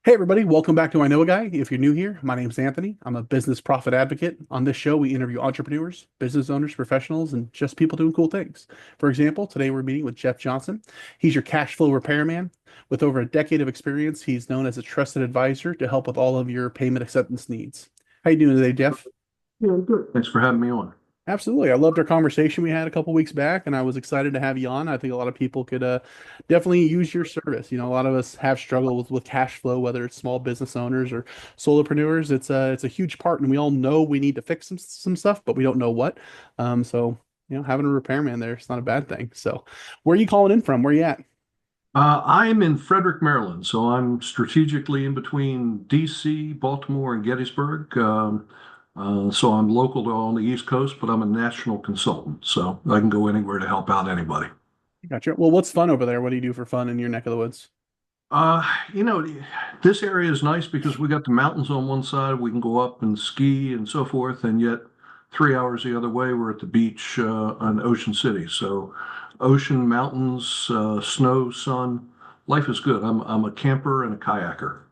Hey everybody, welcome back to I Know a Guy. If you're new here, my name's Anthony. I'm a business profit advocate. On this show, we interview entrepreneurs, business owners, professionals, and just people doing cool things. For example, today we're meeting with Jeff Johnson. He's your cash flow repairman. With over a decade of experience, he's known as a trusted advisor to help with all of your payment acceptance needs. How you doing today, Jeff? Yeah, good. Thanks for having me on. Absolutely. I loved our conversation we had a couple weeks back, and I was excited to have you on. I think a lot of people could definitely use your service. A lot of us have struggled with cash flow, whether it's small business owners or solopreneurs. It's a huge part, and we all know we need to fix some stuff, but we don't know what. So having a repairman there, it's not a bad thing. So, where are you calling in from? Where are you at? I'm in Frederick, Maryland, so I'm strategically in between DC, Baltimore, and Gettysburg. So I'm local to on the East Coast, but I'm a national consultant, so I can go anywhere to help out anybody. Gotcha. Well, what's fun over there? What do you do for fun in your neck of the woods? Uh, you know, this area is nice because we got the mountains on one side. We can go up and ski and so forth, and yet 3 hours the other way, we're at the beach in Ocean City. So, ocean, mountains, snow, sun, life is good. I'm a camper and a kayaker.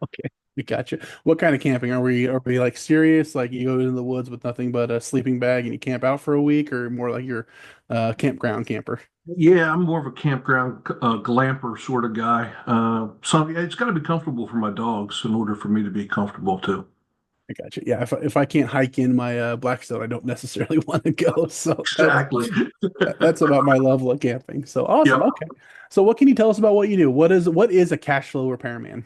Okay, we gotcha. What kind of camping are we like serious? Like you go into the woods with nothing but a sleeping bag and you camp out for a week, or more like your campground camper? Yeah, I'm more of a campground glamper sort of guy. So yeah, it's got to be comfortable for my dogs in order for me to be comfortable too. I gotcha. Yeah, if I can't hike in my Blackstone, I don't necessarily want to go. So Exactly. that's about my level of camping. So awesome. Yep. Okay. So what can you tell us about what you do? What is a cash flow repairman?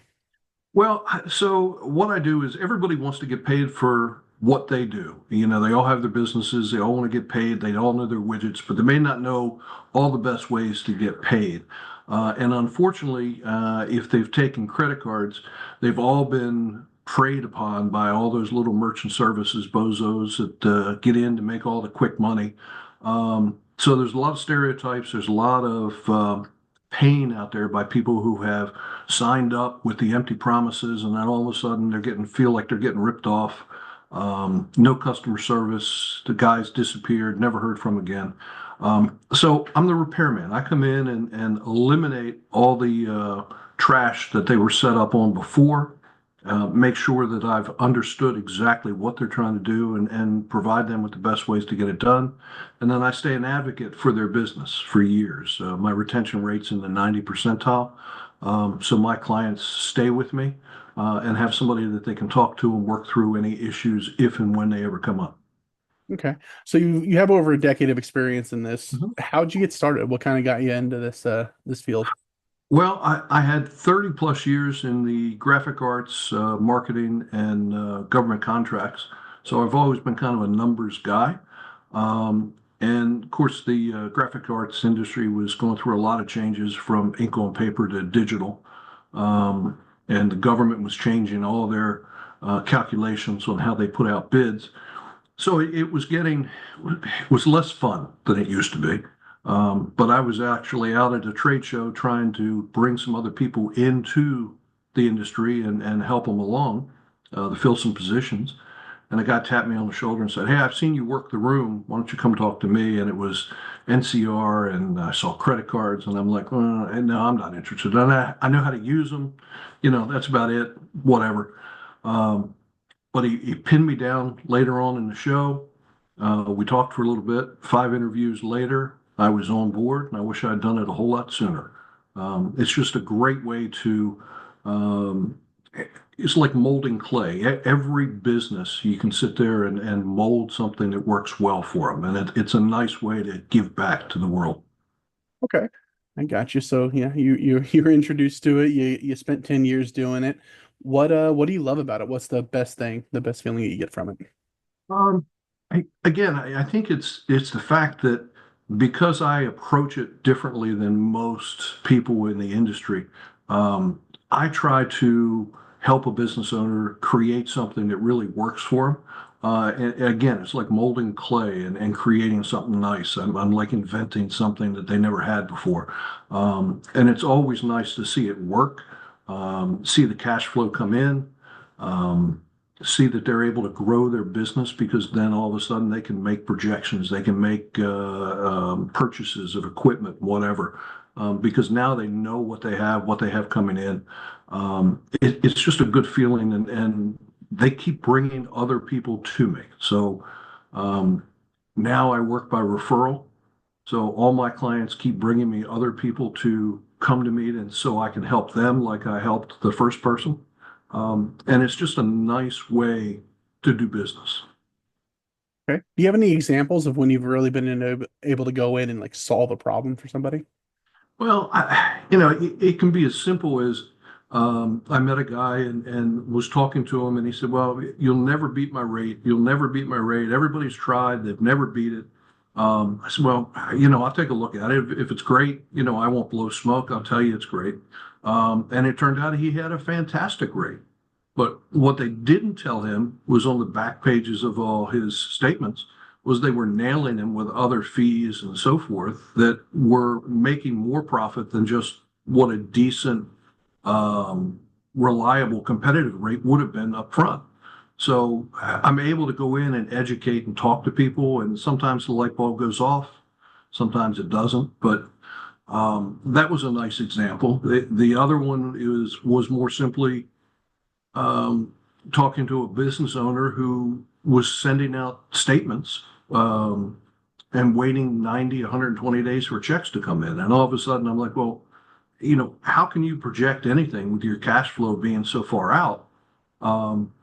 Well, so what I do is everybody wants to get paid for what they do. They all have their businesses, they all want to get paid, they all know their widgets, but they may not know all the best ways to get paid. And unfortunately, if they've taken credit cards, they've all been preyed upon by all those little merchant services bozos that get in to make all the quick money. So there's a lot of stereotypes, there's a lot of pain out there by people who have signed up with the empty promises, and then all of a sudden feel like they're getting ripped off. No customer service. The guys disappeared, never heard from again. So I'm the repairman. I come in and eliminate all the trash that they were set up on before. Make sure that I've understood exactly what they're trying to do and provide them with the best ways to get it done. And then I stay an advocate for their business for years. My retention rate's in the 90 percentile. So my clients stay with me and have somebody that they can talk to and work through any issues if and when they ever come up. Okay. So you have over a decade of experience in this. Mhm. How'd you get started? What kind of got you into this field? Well, I had 30 plus years in the graphic arts, marketing, and government contracts. So I've always been kind of a numbers guy. And of course, the graphic arts industry was going through a lot of changes from ink on paper to digital. And the government was changing all their calculations on how they put out bids. So it was less fun than it used to be. But I was actually out at a trade show trying to bring some other people into the industry and help them along to fill some positions. And a guy tapped me on the shoulder and said, "Hey, I've seen you work the room. Why don't you come talk to me?" And it was NCR, and I saw credit cards, and I'm like, no, I'm not interested. And I know how to use them. That's about it. Whatever. Um, but he pinned me down later on in the show. We talked for a little bit. 5 interviews later, I was on board, and I wish I'd done it a whole lot sooner. It's just a great way to, um, it's like molding clay. Every business, you can sit there and mold something that works well for them. And it's a nice way to give back to the world. Okay. I got you. So yeah, you're introduced to it. You spent 10 years doing it. What do you love about it? What's the best thing, the best feeling you get from it? Um, I think it's the fact that because I approach it differently than most people in the industry, I try to help a business owner create something that really works for them. And again, it's like molding clay and creating something nice. I'm like inventing something that they never had before. And it's always nice to see it work, see the cash flow come in. Um, See that they're able to grow their business because then all of a sudden they can make projections, they can make purchases of equipment, whatever. because now they know what they have coming in. It's just a good feeling, and they keep bringing other people to me. So um, now I work by referral. So all my clients keep bringing me other people to come to me, and so I can help them like I helped the first person. And it's just a nice way to do business. Okay. Do you have any examples of when you've really been able to go in and like solve a problem for somebody? Well, it can be as simple as I met a guy and was talking to him, and he said, "Well, you'll never beat my rate. You'll never beat my rate. Everybody's tried; they've never beat it." I said, "Well, I'll take a look at it. If it's great, I won't blow smoke. I'll tell you it's great." And it turned out he had a fantastic rate. But what they didn't tell him was on the back pages of all his statements was they were nailing him with other fees and so forth that were making more profit than just what a decent, um, reliable competitive rate would have been up front. So I'm able to go in and educate and talk to people, and sometimes the light bulb goes off, sometimes it doesn't. But that was a nice example. The other one was more simply um, talking to a business owner who was sending out statements and waiting 90, 120 days for checks to come in. And all of a sudden, I'm like, well, how can you project anything with your cash flow being so far out? Um,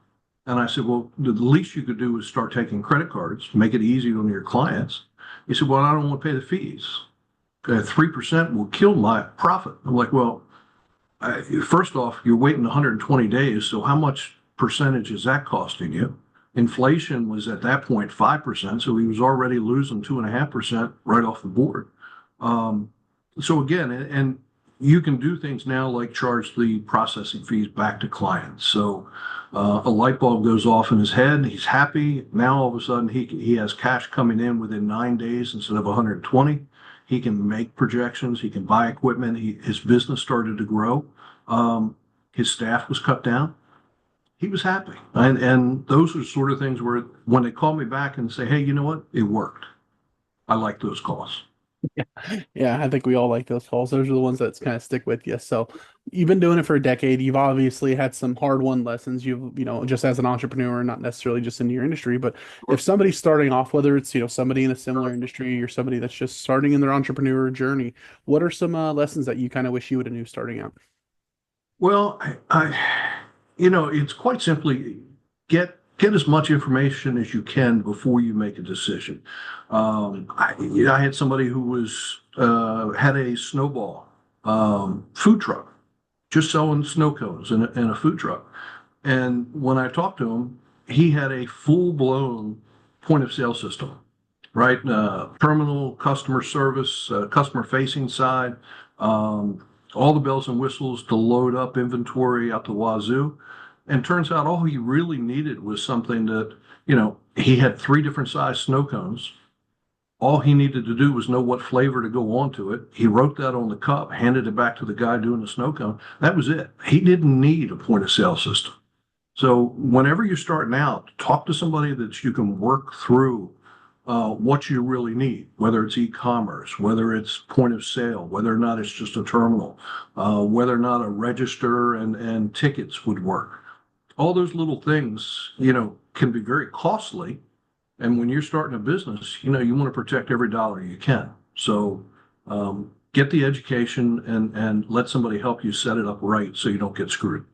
and I said, well, the least you could do is start taking credit cards, make it easy on your clients. He said, well, I don't want to pay the fees. 3% will kill my profit. I'm like, well, first off, you're waiting 120 days, so how much percentage is that costing you? Inflation was at that point 5%, so he was already losing 2.5% right off the board. Um, so again, and you can do things now like charge the processing fees back to clients. So a light bulb goes off in his head, he's happy. Now all of a sudden he has cash coming in within 9 days instead of 120. He can make projections. He can buy equipment. His business started to grow. His staff was cut down. He was happy. And those are sort of things where when they call me back and say, hey, you know what? It worked. I like those calls. Yeah, I think we all like those calls. Those are the ones that kind of stick with you. So you've been doing it for a decade. You've obviously had some hard-won lessons. Just as an entrepreneur, not necessarily just in your industry, but if somebody's starting off, whether it's, somebody in a similar industry or somebody that's just starting in their entrepreneur journey, what are some lessons that you kind of wish you would have knew starting out? Well, it's quite simply get as much information as you can before you make a decision. I had somebody who was had a snowball food truck, just selling snow cones in a food truck. And when I talked to him, he had a full-blown point of sale system, right? Terminal, customer service, customer facing side, all the bells and whistles to load up inventory out the wazoo. And turns out all he really needed was something that, he had three different size snow cones. All he needed to do was know what flavor to go onto it. He wrote that on the cup, handed it back to the guy doing the snow cone. That was it. He didn't need a point of sale system. So whenever you're starting out, talk to somebody that you can work through what you really need, whether it's e-commerce, whether it's point of sale, whether or not it's just a terminal, whether or not a register and tickets would work. All those little things, can be very costly. And when you're starting a business, you want to protect every dollar you can. So get the education and let somebody help you set it up right so you don't get screwed.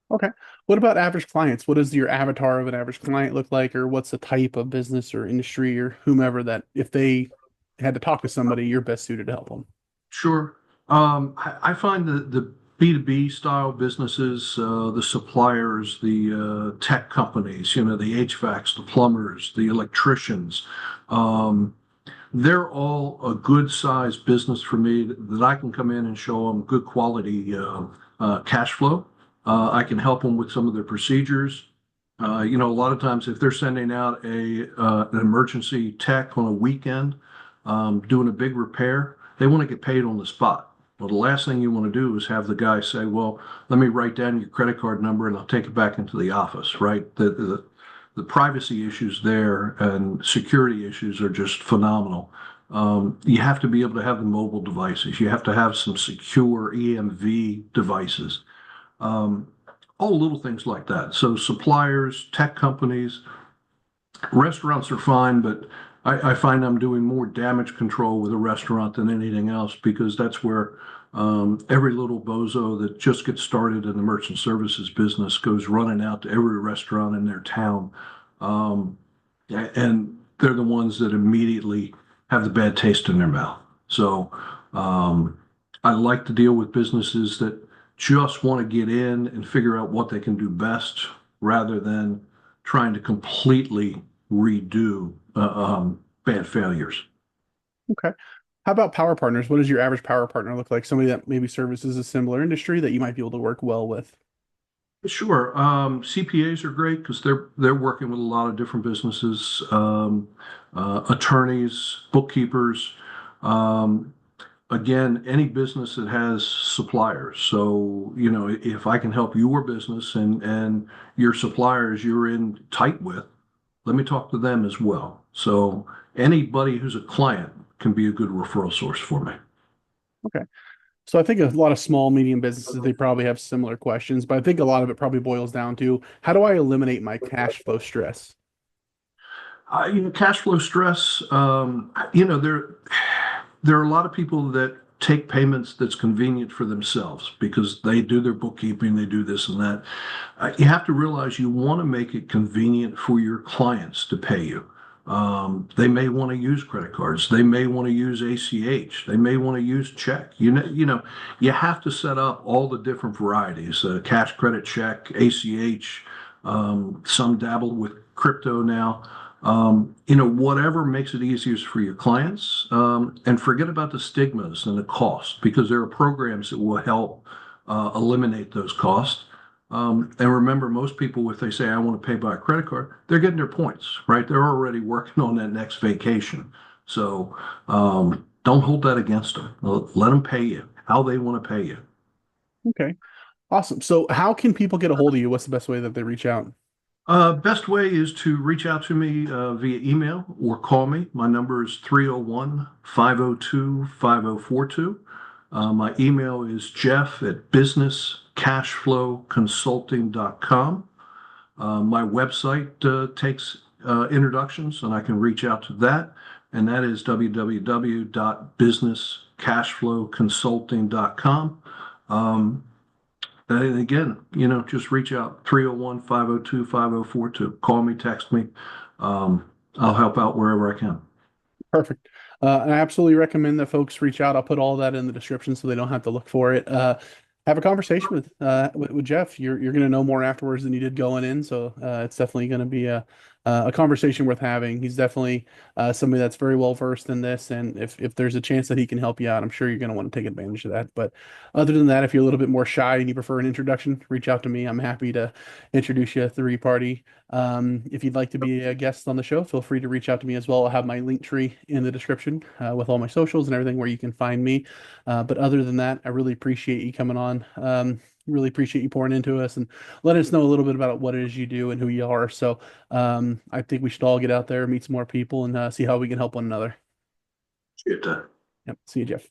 Okay. What about average clients? What does your avatar of an average client look like, or what's the type of business or industry or whomever that if they had to talk to somebody, you're best suited to help them? Sure. I find the B2B style businesses, the suppliers, the tech companies, the HVACs, the plumbers, the electricians, um, they're all a good sized business for me that I can come in and show them good quality cash flow. I can help them with some of their procedures. A lot of times if they're sending out an emergency tech on a weekend, doing a big repair, they want to get paid on the spot. Well, the last thing you want to do is have the guy say, well, let me write down your credit card number and I'll take it back into the office, right? The privacy issues there and security issues are just phenomenal. You have to be able to have the mobile devices. You have to have some secure EMV devices. Um, all little things like that. So suppliers, tech companies, restaurants are fine, but I find I'm doing more damage control with a restaurant than anything else because that's where every little bozo that just gets started in the merchant services business goes running out to every restaurant in their town. Um, and they're the ones that immediately have the bad taste in their mouth. So um, I like to deal with businesses that just want to get in and figure out what they can do best rather than trying to completely redo bad failures. Okay. How about power partners? What does your average power partner look like? Somebody that maybe services a similar industry that you might be able to work well with. Sure. CPAs are great because they're working with a lot of different businesses, attorneys, bookkeepers. Um, Again, any business that has suppliers. So, if I can help your business and your suppliers you're in tight with, let me talk to them as well. So anybody who's a client can be a good referral source for me. Okay. So I think a lot of small, medium businesses, they probably have similar questions, but I think a lot of it probably boils down to how do I eliminate my cash flow stress? Cash flow stress. There are a lot of people that take payments that's convenient for themselves because they do their bookkeeping, they do this and that. You have to realize you want to make it convenient for your clients to pay you. They may want to use credit cards. They may want to use ACH. They may want to use check. You have to set up all the different varieties: cash, credit, check, ACH. Some dabble with crypto now. Whatever makes it easiest for your clients, and forget about the stigmas and the cost because there are programs that will help eliminate those costs. And remember, most people, if they say, I want to pay by a credit card, they're getting their points, right? They're already working on that next vacation. So don't hold that against them. Let them pay you how they want to pay you. Okay. Awesome. So how can people get a hold of you? What's the best way that they reach out? Best way is to reach out to me via email or call me. My number is 301-502-5042. My email is jeff@businesscashflowconsulting.com. My website takes introductions, and I can reach out to that, and that is www.businesscashflowconsulting.com. Um, and again, just reach out 301-502-5042. Call me, text me. I'll help out wherever I can. Perfect. And I absolutely recommend that folks reach out. I'll put all that in the description so they don't have to look for it. Have a conversation with Jeff. You're going to know more afterwards than you did going in, so it's definitely going to be a conversation worth having. He's definitely somebody that's very well versed in this, and if there's a chance that he can help you out, I'm sure you're going to want to take advantage of that. But other than that, if you're a little bit more shy and you prefer an introduction, reach out to me. I'm happy to introduce you to three party. If you'd like to be a guest on the show, feel free to reach out to me as well. I'll have my link tree in the description with all my socials and everything where you can find me. But other than that, I really appreciate you coming on. Really appreciate you pouring into us and letting us know a little bit about what it is you do and who you are. So I think we should all get out there, meet some more people, and see how we can help one another. Appreciate that. Yep. See you, Jeff.